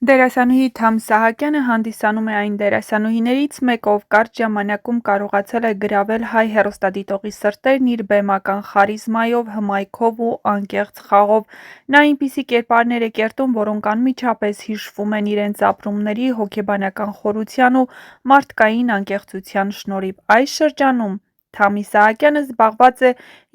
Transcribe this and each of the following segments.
Դերասանուհի Թամ Սահակյանը հանդիսանում է այն դերասանուհիներից մեկը, ով կարճ ժամանակում կարողացել է գրավել հայ հեռուստադիտողի սրտերն իր բեմական խարիզմայով, հմայքով ու անկեղծ խաղով։ Նա այնպիսի կերպարներ է կերտում, որոնք անմիջապես հիշվում են իրենց ապրումների, հոգեբանական խորության ու մարդկային անկեղծության շնորհիվ։ Այս շրջանում Թամի Սահակյանը զբաղված է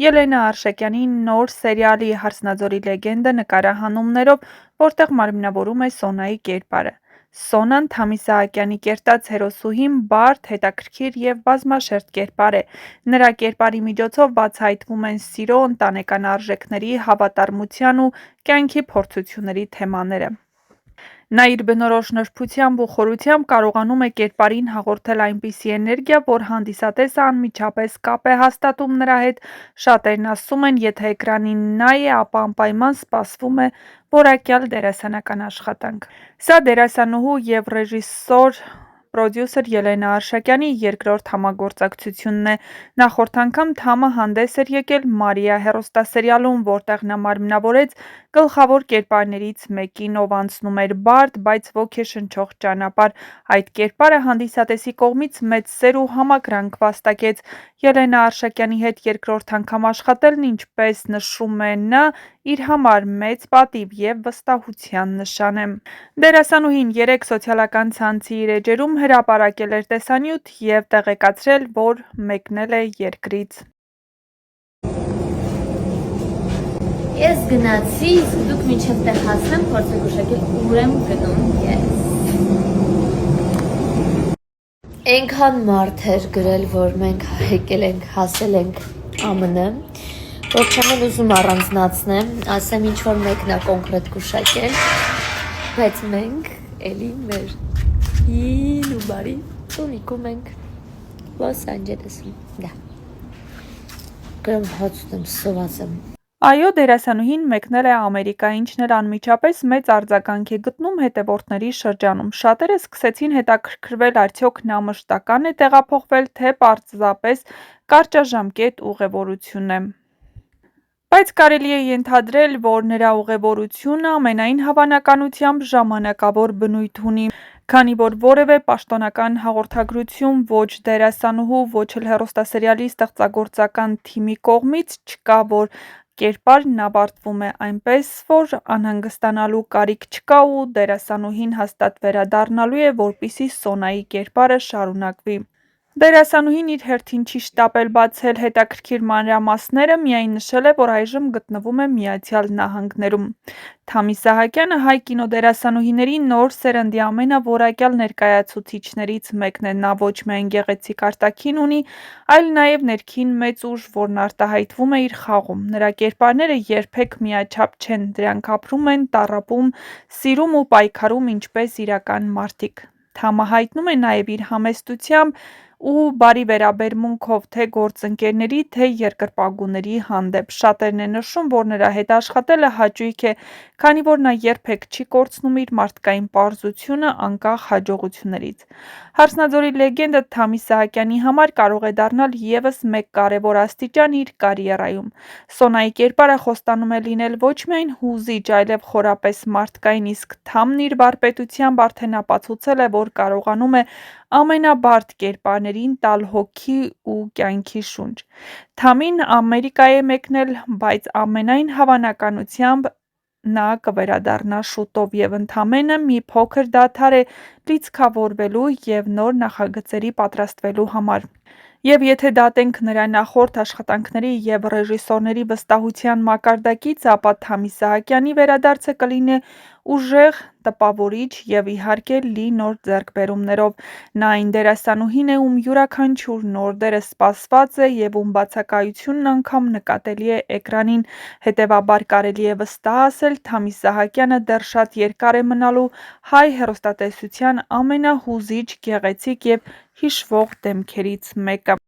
Ելենա Արշակյանի նոր սերիալի «Հարսնաձորի լեգենդը» նկարահանումներով, որտեղ մարմնավորում է Սոնայի կերպարը։ Սոնան Թամի Սահակյանի կերտած հերոսուհին բարդ, հետաքրքիր և բազմաշերտ կերպար է։ Նրա կերպարի միջոցով բացահայտվում են սիրո, ընտանեկան արժեքների, հավատարմության ու կյանքի փորձությունների թեմաները։ Նա իր բնորոշ նրբությամբ ու խորությամբ կարողանում է կերպարին հաղորդել այնպիսի էներգիա, որ հանդիսատեսը անմիջապես կապ է հաստատում նրա հետ։ Շատերն ասում են, եթե էկրանին նա է, ապա անպայման սպասվում է որակյալ դերասանական աշխատանք։ Սա դերասանուհու և ռեժիսոր, պրոդյուսեր Ելենա Արշակյանի երկրորդ համագործակցությունն է։ Նախորդ անգամ Թամը հանդես էր եկել «Մարիա» հեռուստասերիալում, որտեղ նա մարմնավորեց գլխավոր կերպարներից մեկին, ով անցնում էր բարդ, բայց ոգեշնչող ճանապարհ։ Այդ կերպարը հանդիսատեսի կողմից մեծ սեր ու համակրանք վաստակեց։ Ելենա Արշակյանի հետ երկրորդ անգամ աշխատելն, ինչպես նշում է նա, իր համար մեծ պատիվ և վստահության նշան է։ Դերասանուհին երեկ սոցիալական ցանցի իր էջերում հրապարակել էր տեսանյութ և տեղեկացրել, որ մեկնել է երկրից։ Ես գնացի, իսկ դուք մինչև տեղ հասնեմ, փորձեք ուշակել ուր եմ գնում ես։ Այնքան մարդ էր գրել, որ մենք եկել ենք, հասել ենք ԱՄՆ, որ չեմ ուզում առանձնացնեմ, ասեմ ինչ որ մեկն է կոնկրետ գուշակել, բայց մենք էլի մեր հին ու բարի տունիկում ենք Լոս Անջելեսում, դա։ Գրում հացուտ եմ, սոված եմ։ Այո, դերասանուհին մեկնել է Ամերիկա, ինչն էլ անմիջապես մեծ արձագանք է գտնում հետևորդների շրջանում։ Շատերը սկսեցին հետաքրքրվել, արդյոք նա մշտական է տեղափոխվել, թե պարզապես կարճաժամկետ ուղևորություն է։ Բայց կարելի է ենթադրել, որ նրա ուղևորությունը ամենայն հավանականությամբ ժամանակավոր բնույթ ունի, քանի որ որևէ պաշտոնական հաղորդագրություն ոչ դերասանուհու, ոչ էլ հեռուստասերիալի ստեղծագործական թիմի կողմից չկա, որ կերպարն ավարտվում է այնպես, որ անհանգստանալու կարիք չկա ու դերասանուհին հաստատ վերադառնալու է, որպեսզի Սոնայի կերպարը շարունակվի։ Դերասանուհին իր հերթին չի շտապել բացել հետաքրքիր մանրամասները, միայն նշել է, որ այժմ գտնվում է Միացյալ Նահանգներում։ Թամի Սահակյանը հայ կինոդերասանուհիների նոր սերնդի ամենաորակյալ ներկայացուցիչներից մեկն է։ Նա ոչ միայն գեղեցիկ արտաքին ունի, այլ նաև ներքին մեծ ուժ, որն արտահայտվում է իր խաղում։ Նրա կերպարները երբեք միաչափ չեն, դրանք ապրում են, տառապում, սիրում ու պայքարում ինչպես իրական մարդիկ։ Թամը հայտնում է նաև իր համեստությամբ ու բարի վերաբերմունքով թե գործընկերների, թե երկրպագուների հանդեպ։ Շատերն են նշում, որ նրա հետ աշխատելը հաճույք է, քանի որ նա երբեք չի կորցնում իր մարդկային պարզությունը անկախ հաջողություններից։ «Հարսնաձորի լեգենդը» Թամի Սահակյանի համար կարող է դառնալ ևս մեկ կարևոր աստիճան իր կարիերայում։ Սոնայի կերպարը խոստանում է լինել ոչ միայն հուզիչ, այլև խորապես մարդկային, իսկ Թամն իր վարպետությամբ արդեն ապացուցել է, որ կարողանում է ամենաբարդ կերպարներին տալ հոգի ու կյանքի շունչ։ Թամին Ամերիկա է մեկնել, բայց ամենայն հավանականությամբ նա կվերադառնա շուտով և ընդամենը մի փոքր դադար է լիցքավորվելու և նոր նախագծերի պատրաստվելու համար։ Եվ եթե դատենք նրա նախորդ աշխատանքների և ռեժիսորների վստահության մակարդակից, ապա Թամի Սահակյանի վերադարձը կլինի ուժեղ, տպավորիչ և իհարկե լի նոր ձեռքբերումներով։ Նա այն դերասանուհին է, ում յուրաքանչյուր նոր դերը սպասված է և ում բացակայությունն անգամ նկատելի է էկրանին։ Հետևաբար կարելի է վստահ ասել, Թամի Սահակյանը դեռ շատ երկար է մնալու հայ հեռուստատեսության ամենահուզիչ, գեղեցիկ և հիշվող դեմքերից մեկը։